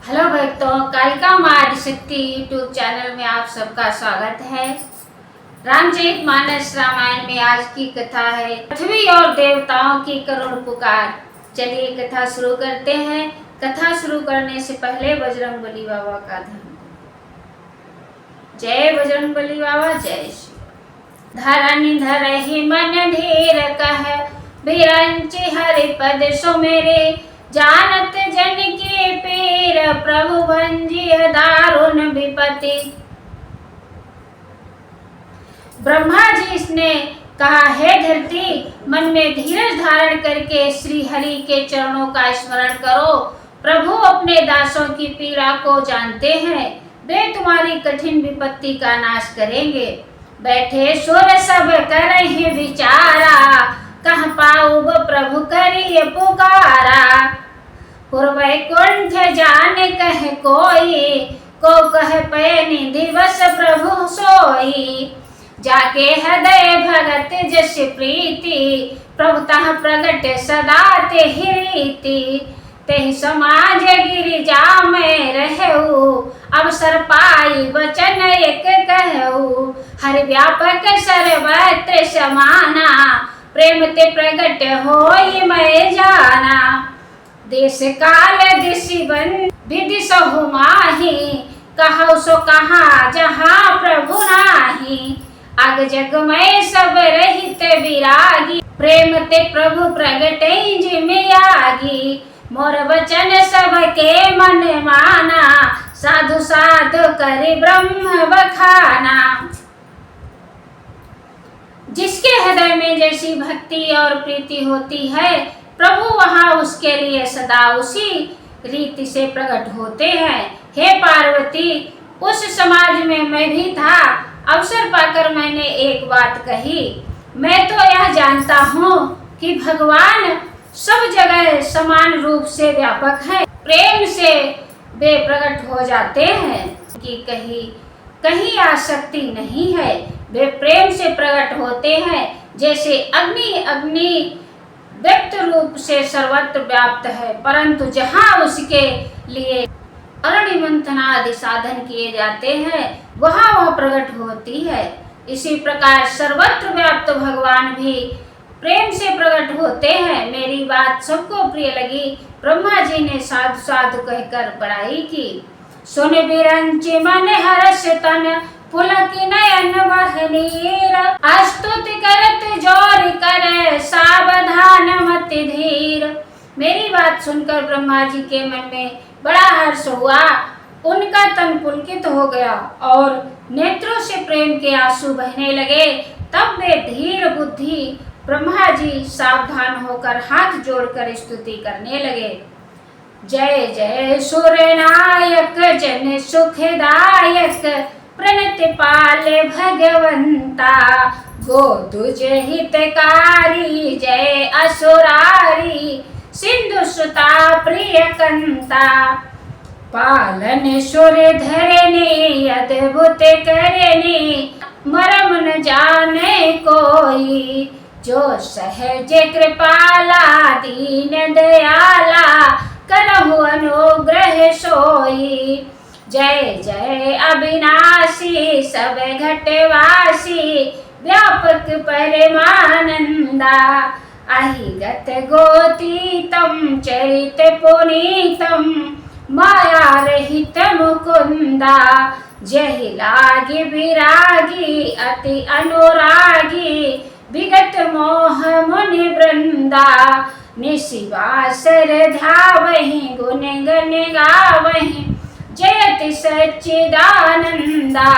Hello भक्तों, कालिका माँ Adishakti YouTube channel में आप सबका स्वागत है। रामचरितमानस रामायण में आज की कथा है पृथ्वी और देवताओं की करुण पुकार। चलिए कथा शुरू करते हैं। कथा शुरू करने से पहले बजरंगबली बाबा का धन्यवाद। जय बजरंगबली बाबा, जय श्री। धरनि धरहि मन धीर कह, बिरंचि हरि पद सुमेरे। जानत जन के पीर, प्रभु भंजिय दारुण विपत्ति। ब्रह्मा जी ने कहा, हे धरती, मन में धीरज धारण करके श्री हरि के चरणों का स्मरण करो। प्रभु अपने दासों की पीड़ा को जानते हैं, वे तुम्हारी कठिन विपत्ति का नाश करेंगे। बैठे सुर सब करहि विचारा, कह पाऊब प्रभु करिए पुकारा। पुरवैकुंठ जाने कह कोई, को कह पैनि दिवस प्रभु सोई। जाके हृदय भगत जस प्रीति, प्रभु तह प्रगट सदा तेहि रीति। तेहि समाज गिरिजा में रहऊ, अवसर पाई वचन एक कहऊ। हरि व्यापक सर्वत्र समाना, प्रेम ते प्रगट होई मैं जाना। देश काल दिशि बन विधि सहु माही, कहु सो कहा जहाँ प्रभु नाही। अग जग में सब रहित विरागी, प्रेम ते प्रभु प्रगटै जिमियागी। मोर वचन सबके मन माना, साधु साधु करि ब्रह्म बखाना। जिसके हृदय में जैसी भक्ति और प्रीति होती है, प्रभु वहाँ उसके लिए सदा उसी रीति से प्रकट होते हैं। हे पार्वती, उस समाज में मैं भी था। अवसर पाकर मैंने एक बात कही। मैं तो यह जानता हूँ कि भगवान सब जगह समान रूप से व्यापक हैं। प्रेम से वे प्रकट हो जाते हैं कि कहीं आसक्ति नहीं है। वे प्रेम से प्रकट होते हैं। जैसे अग्नि व्यक्त रूप से सर्वत्र व्याप्त है, परंतु जहाँ उसके लिए अरणि मंथन आदि साधन किए जाते हैं, वहाँ वह प्रकट होती है। इसी प्रकार सर्वत्र व्याप्त भगवान भी प्रेम से प्रकट होते हैं। मेरी बात सबको प्रिय लगी। ब्रह्मा जी ने साधु साधु कहकर बड़ाई की। सुन बिरंचि मन हर्ष तन, पुलकि नयन बह नीर। स्तुति करत जोर करे, सावधान मति धीर। मेरी बात सुनकर ब्रह्मा जी के मन में बड़ा हर्ष हुआ। उनका तन पुलकित हो गया और नेत्रों से प्रेम के आंसू बहने लगे। तब वे धीर बुद्धि ब्रह्मा जी सावधान होकर हाथ जोड़कर स्तुति करने लगे। जय जय सूर्यनायक जन सुखदायक, प्रणति पाले भगवंता। गोदुज हितकारी जय असुरारी, सिंधु सुता प्रिय कंता। पालन सुर धरनी, अद्भुत करनी, मरम न जाने कोई। जो सहज कृपाला दीन दयाला, करहु अनुग्रह सोई। जय जय अविनाशी सब घटवासी, व्यापक परमानंदा। अहिगत गोतीतम चरित पुनीतम, माया रहित मुकुंदा। जहि लागी विरागी अति अनुरागी, विगत मोह मुनि वृंदा। निशिवासर ध्यावहि गुण गण गावहि, जयति सच्चिदानंदा।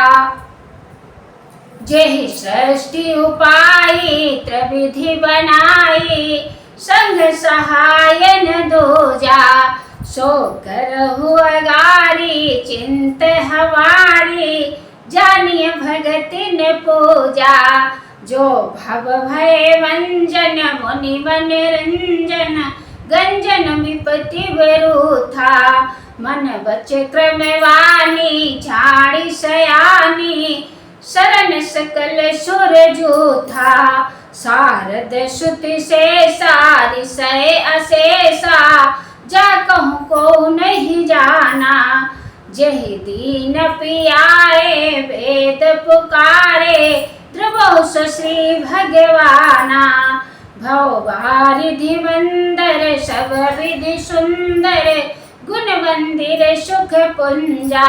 जेहि सृष्टि उपाई त्रिविधि बनाई, संग सहायन दूजा। सो करहु अगारी चिंत हमारी, जानिय भगति ने पूजा। जो भव भय मंजन मुनि मन रंजन, गंजन विपति विरूथा। मन बच क्रमवानी झाड़ी सयानी, शरण सकल सुर जूथा। शारद श्रुति से सारी सय अशेषा, जा कहूँ को नहीं जाना। जेहि दीन पियाए वेद पुकारे द्रवहु श्री भगवाना भव बारिधि मंदर सब विधि सुंदर गुण मंदिर सुख पुंजा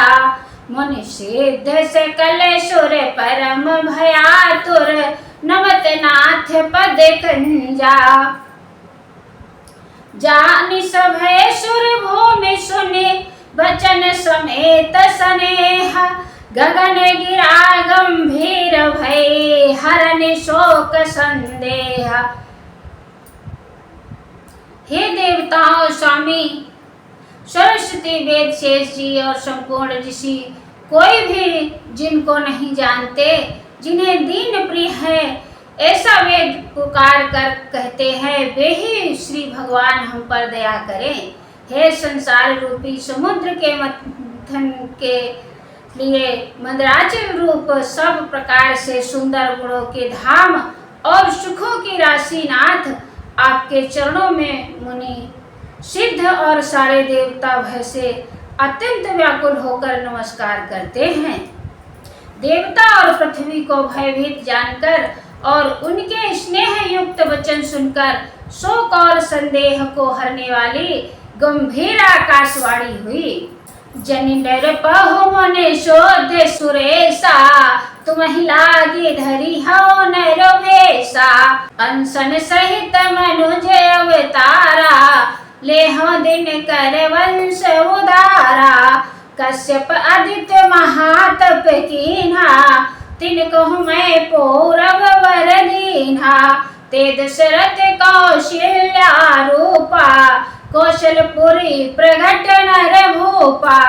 मुनि सिद्ध सकल सुर परम भयातुर नमत नाथ पद कंजा जानि सभय सुर भूमि सुनि वचन समेत स्नेह गगन गिरा गंभीर भय हरनि शोक संदेह। हे देवताओं स्वामी सरस्वती वेद शेष जी और संपूर्ण ऋषि कोई भी जिनको नहीं जानते जिन्हें दीन प्रिय है ऐसा वेद पुकार कर कहते हैं वे ही श्री भगवान हम पर दया करें। हे संसार रूपी समुद्र के मंथन के लिए मंदराचल रूप सब प्रकार से सुंदर गुणों के धाम और सुखों की राशि नाथ आपके चरणों में मुनि सिद्ध और सारे देवता भय से अत्यंत व्याकुल होकर नमस्कार करते हैं। देवता और पृथ्वी को भयभीत जानकर और उनके स्नेह युक्त वचन सुनकर शोक और संदेह को हरने वाली गंभीर आकाशवाणी हुई। जनि डर पहो मने शोध सुरेशा तुम ही लागी धरी हो नर भेषा अनशन सहित मनुज अवतारा ले हो दिन कर वंश उदारा कश्यप आदित्य महातप कीन्हा तिनको मैं पौरव वर दीन्हा ते दशरथ कौशल्या रूपा कौशलपुरी प्रगट नर भूपा।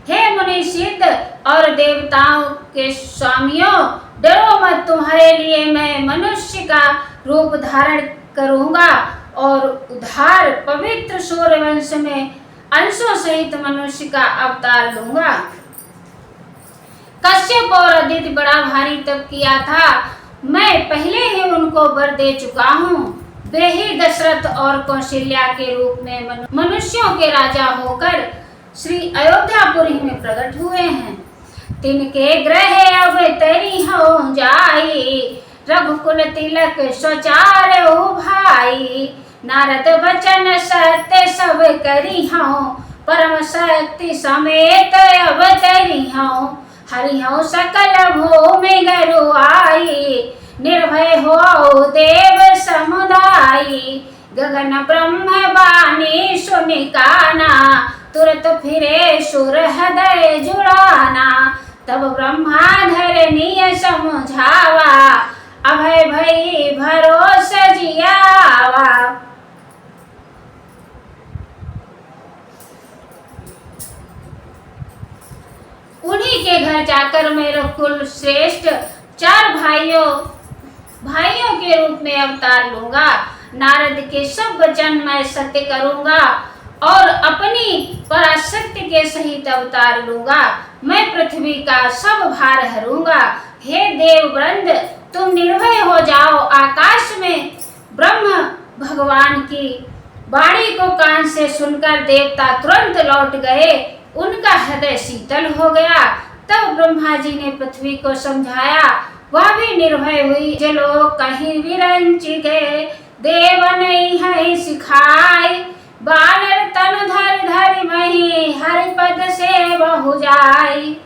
हे मुनि सिद्ध और देवताओं के स्वामियों डरो मत तुम्हारे लिए मैं मनुष्य का रूप धारण करूंगा और उद्धार पवित्र सूर्यवंश में अंशों सहित मनुष्य का अवतार लूंगा। कश्यप और आदित्य बड़ा भारी तप किया था मैं पहले ही उनको वर दे चुका हूँ वे ही दशरथ और कौशल्या के रूप में मनुष्यों के राजा होकर श्री अयोध्यापुरी में प्रकट हुए हैं। तिनके ग्रह अब तरी हो जाई रघुकुल तिलक स्वचार हो भाई नारद वचन सत्य सब करी हूँ परम शक्ति समेत अवतरी हूँ हरि हूँ सकल भूमि गरु आई निर्भय हो देव समुदायी गगन ब्रह्म वाणी सुनिकाना तुरत फिरे सुर हृदय जुड़ाना तब ब्रह्मा धरनीय समझावा अभय भई भरोस जियावा। उन्हीं के घर जाकर मेरे कुल श्रेष्ठ चार भाइयों के रूप में अवतार लूंगा। नारद के सब वचन मैं सत्य करूंगा और अपनी पराशक्ति के सहित अवतार लूंगा। मैं पृथ्वी का सब भार हरूंगा। हे देववृंद तुम निर्भय हो जाओ। आकाश में ब्रह्म भगवान की वाणी को कान से सुनकर देवता तुरंत लौट गए। उनका हृदय शीतल हो गया। तब ब्रह्मा जी ने पृथ्वी को समझाया वह भी निर्भय हुई। चलो कहीं विरंच गए देव नहीं है सिखाई बानर तन धर धर मही हरि पद से बहु जाई।